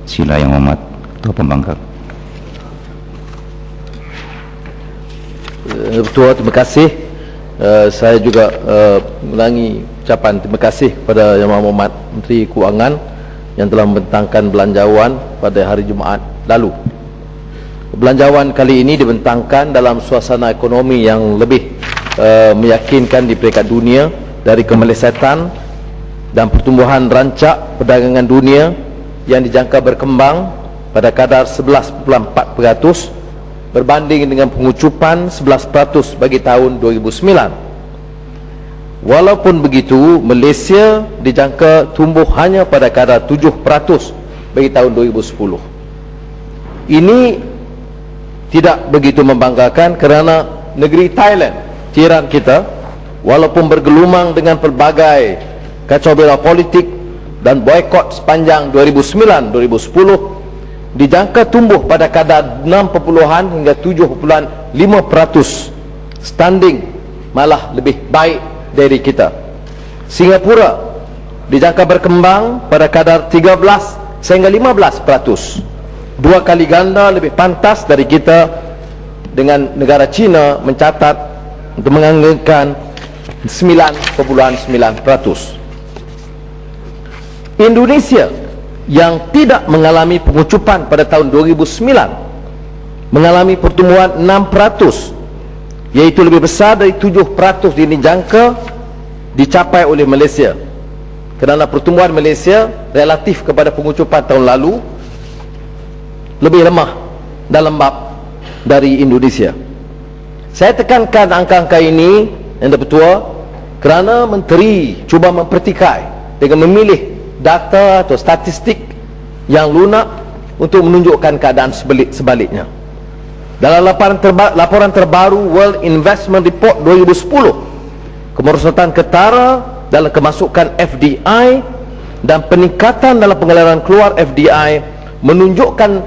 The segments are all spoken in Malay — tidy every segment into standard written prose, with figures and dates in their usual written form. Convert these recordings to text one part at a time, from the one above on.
Sila Yang Hormat Ketua Pembangkang. Ketua, terima kasih. Saya juga mengulangi ucapan terima kasih kepada Yang Hormat Menteri Keuangan yang telah membentangkan belanjawan pada hari Jumaat lalu. Belanjawan kali ini dibentangkan dalam suasana ekonomi yang lebih meyakinkan di peringkat dunia dari kemelesetan dan pertumbuhan rancak perdagangan dunia yang dijangka berkembang pada kadar 11.4% berbanding dengan pengucupan 11% bagi tahun 2009. Walaupun begitu, Malaysia dijangka tumbuh hanya pada kadar 7% bagi tahun 2010. Ini tidak begitu membanggakan kerana negeri Thailand, jiran kita, walaupun bergelumang dengan pelbagai kacau balau politik dan boikot sepanjang 2009-2010, dijangka tumbuh pada kadar 6% hingga 7.5%, standing malah lebih baik dari kita. Singapura dijangka berkembang pada kadar 13 sehingga 15%, 2 kali ganda lebih pantas dari kita, dengan negara China mencatat untuk menganggarkan 9.9%. Indonesia yang tidak mengalami pengucupan pada tahun 2009 mengalami pertumbuhan 6%, iaitu lebih besar dari 7% yang dijangka dicapai oleh Malaysia, kerana pertumbuhan Malaysia relatif kepada pengucupan tahun lalu lebih lemah dan lembab dari Indonesia. Saya tekankan angka-angka ini, Yang Ketua, kerana Menteri cuba mempertikai dengan memilih data atau statistik yang lunak untuk menunjukkan keadaan sebaliknya. Dalam laporan terbaru World Investment Report 2010, kemerosotan ketara dalam kemasukan FDI dan peningkatan dalam pengaliran keluar FDI menunjukkan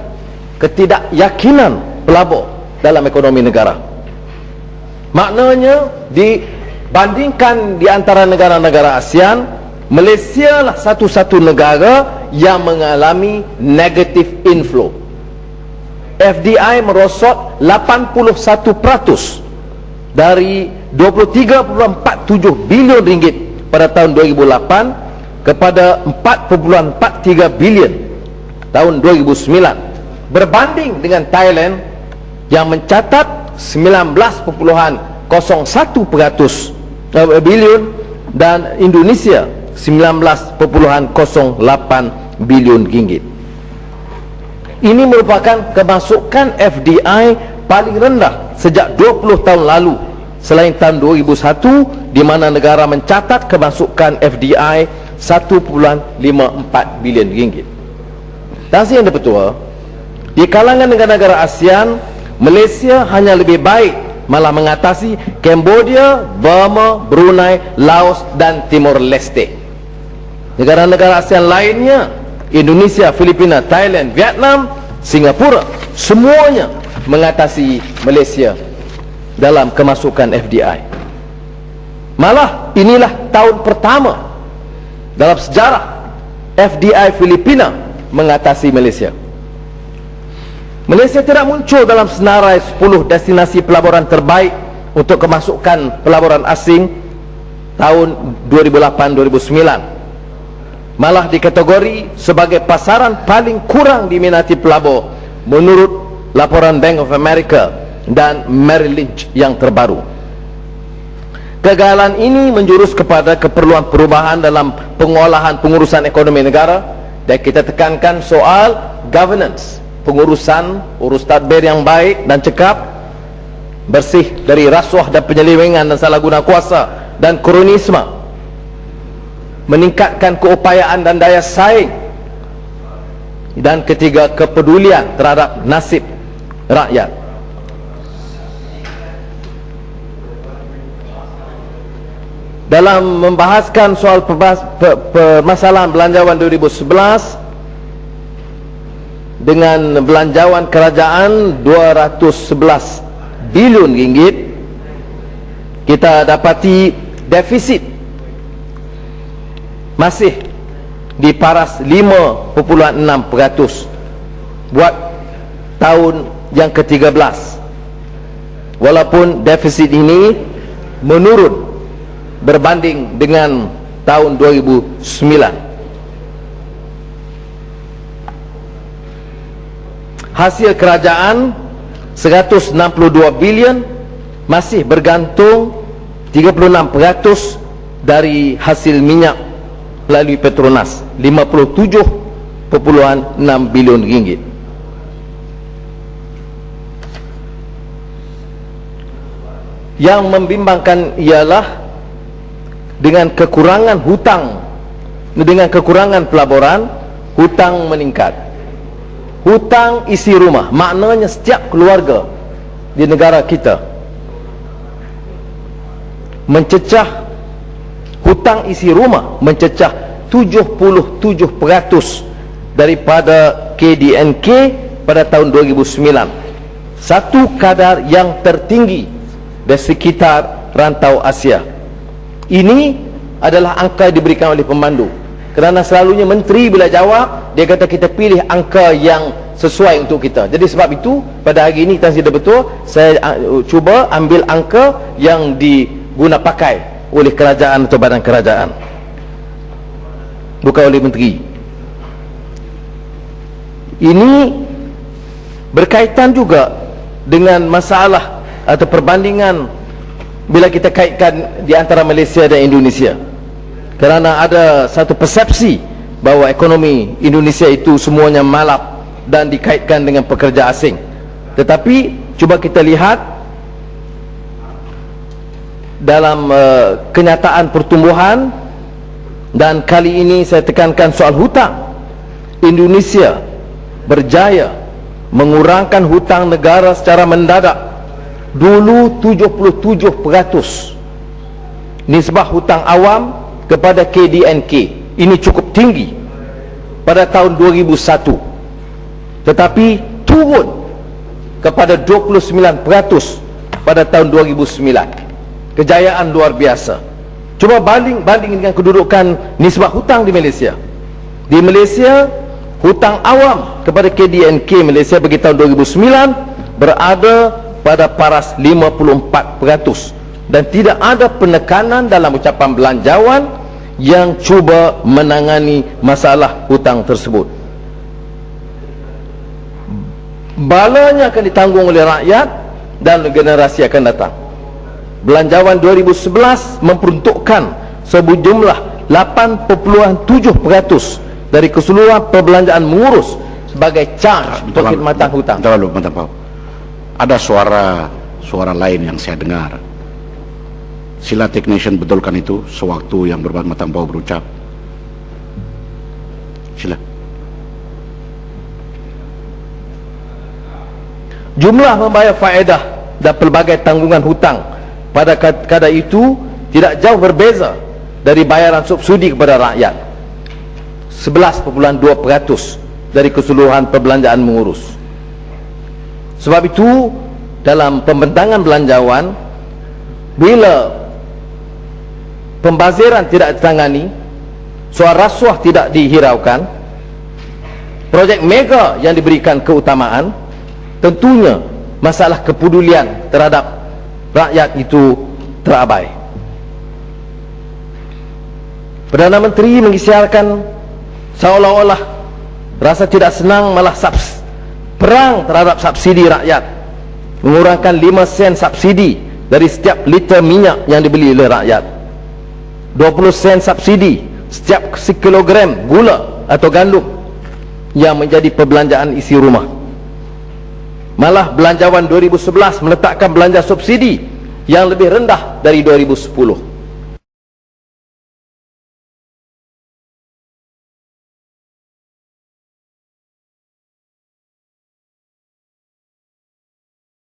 ketidakyakinan pelabur dalam ekonomi negara. Maknanya, dibandingkan di antara negara-negara ASEAN, Malaysia lah satu-satu negara yang mengalami negative inflow. FDI merosot 81% dari 23.47 bilion ringgit pada tahun 2008 kepada 4.43 bilion tahun 2009, berbanding dengan Thailand yang mencatat 19.01% bilion dan Indonesia 19.08 bilion ringgit. Ini merupakan kemasukan FDI paling rendah sejak 20 tahun lalu, selain tahun 2001 di mana negara mencatat kemasukan FDI 1.54 bilion ringgit. Dan yang Ketua, di kalangan negara-negara ASEAN, Malaysia hanya lebih baik malah mengatasi Cambodia, Burma, Brunei, Laos dan Timor Leste. Negara-negara ASEAN lainnya, Indonesia, Filipina, Thailand, Vietnam, Singapura, semuanya mengatasi Malaysia dalam kemasukan FDI. Malah inilah tahun pertama dalam sejarah FDI Filipina mengatasi Malaysia. Malaysia tidak muncul dalam senarai 10 destinasi pelaburan terbaik untuk kemasukan pelaburan asing tahun 2008-2009. Malah dikategori sebagai pasaran paling kurang diminati pelabur menurut laporan Bank of America dan Merrill Lynch yang terbaru. Kegagalan ini menjurus kepada keperluan perubahan dalam pengolahan pengurusan ekonomi negara, dan kita tekankan soal governance, pengurusan, urus tadbir yang baik dan cekap, bersih dari rasuah dan penyelewengan dan salah guna kuasa dan kronisme, meningkatkan keupayaan dan daya saing, dan ketiga, kepedulian terhadap nasib rakyat. Dalam membahaskan soal permasalahan belanjawan 2011 dengan belanjawan kerajaan 211 bilion ringgit, kita dapati defisit masih di paras 5.6%, buat tahun yang ke-13, walaupun defisit ini menurun berbanding dengan tahun 2009. Hasil kerajaan 162 bilion, masih bergantung 36% dari hasil minyak melalui Petronas, 57.6 bilion ringgit. Yang membimbangkan ialah dengan kekurangan hutang, dengan kekurangan pelaburan, hutang meningkat. Hutang isi rumah, maknanya setiap keluarga di negara kita mencecah, hutang isi rumah mencecah 77% daripada KDNK pada tahun 2009, satu kadar yang tertinggi di sekitar rantau Asia. Ini adalah angka yang diberikan oleh pemandu, kerana selalunya menteri bila jawab, dia kata kita pilih angka yang sesuai untuk kita. Jadi sebab itu pada hari ini Tan Sri Betul, saya cuba ambil angka yang diguna pakai oleh kerajaan atau badan kerajaan, bukan oleh menteri. Ini berkaitan juga dengan masalah atau perbandingan bila kita kaitkan di antara Malaysia dan Indonesia, kerana ada satu persepsi bahawa ekonomi Indonesia itu semuanya malap dan dikaitkan dengan pekerja asing. Tetapi cuba kita lihat dalam kenyataan pertumbuhan, dan kali ini saya tekankan soal hutang. Indonesia berjaya mengurangkan hutang negara secara mendadak. Dulu 77% nisbah hutang awam kepada KDNK, ini cukup tinggi pada tahun 2001, tetapi turun kepada 29% pada tahun 2009. Kejayaan luar biasa. Cuba banding dengan kedudukan nisbah hutang di Malaysia. Di Malaysia, hutang awam kepada KDNK Malaysia bagi tahun 2009 berada pada paras 54%, dan tidak ada penekanan dalam ucapan belanjawan yang cuba menangani masalah hutang tersebut. Balanya akan ditanggung oleh rakyat dan generasi akan datang. Belanjawan 2011 memperuntukkan sejumlah 8.7% dari keseluruhan perbelanjaan mengurus sebagai charge perkhidmatan hutang. Ada suara lain yang saya dengar. Sila technician betulkan itu sewaktu yang bermatang bau berucap. Sila. Jumlah membayar faedah dan pelbagai tanggungan hutang pada kadar itu tidak jauh berbeza dari bayaran subsidi kepada rakyat, 11.2% dari keseluruhan perbelanjaan mengurus. Sebab itu dalam pembentangan belanjawan, bila pembaziran tidak ditangani, soal rasuah tidak dihiraukan, projek mega yang diberikan keutamaan, tentunya masalah kepedulian terhadap rakyat itu terabai. Perdana Menteri mengisyaratkan seolah-olah rasa tidak senang, malah perang terhadap subsidi rakyat, mengurangkan 5 sen subsidi dari setiap liter minyak yang dibeli oleh rakyat, 20 sen subsidi setiap sekilogram gula atau gandum yang menjadi perbelanjaan isi rumah. Malah belanjawan 2011 meletakkan belanja subsidi yang lebih rendah dari 2010.